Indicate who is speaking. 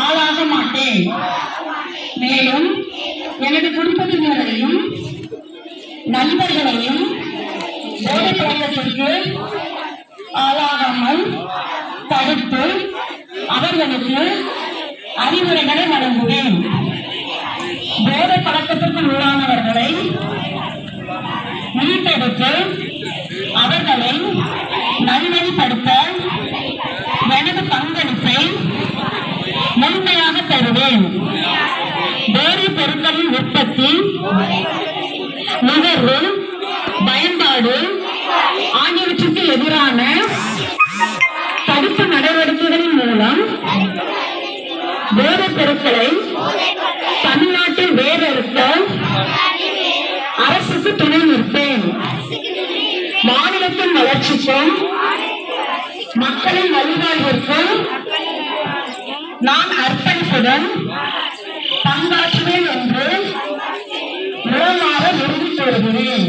Speaker 1: ஆளாக மாட்டேன். மேலும் எனது குடும்பத்தினரையும் நண்பர்களையும் போதை பழக்கத்திற்கு ஆளாகாமல் தடுத்து அவர்களுக்கு அறிவுரைகளை வழங்குவேன். போதை பழக்கத்திற்கு உள்ளானவர்களை மீட்டெடுத்து அவர்களை நல்வழிப்படுத்த எனது பங்களிப்பை முழுமையாக தருவேன். போதைப் பொருட்களின் உற்பத்தி, நுகர்வு, பயன்பாடு ஆகியவற்றுக்கு எதிரான தடுப்பு நடவடிக்கைகளின் மூலம் போதைப் பொருட்களை தமிழ்நாட்டில் வேறறுக்க அரசுக்கு துணை நிற்பேன். மாநிலத்தின் வளர்ச்சிக்கும் மக்களின் நல்வாழ்விற்கும் நான் அர்ப்பணிப்புடன் பங்காற்றுவேன் என்று மூலமாக உறுதி கூறுகிறேன்.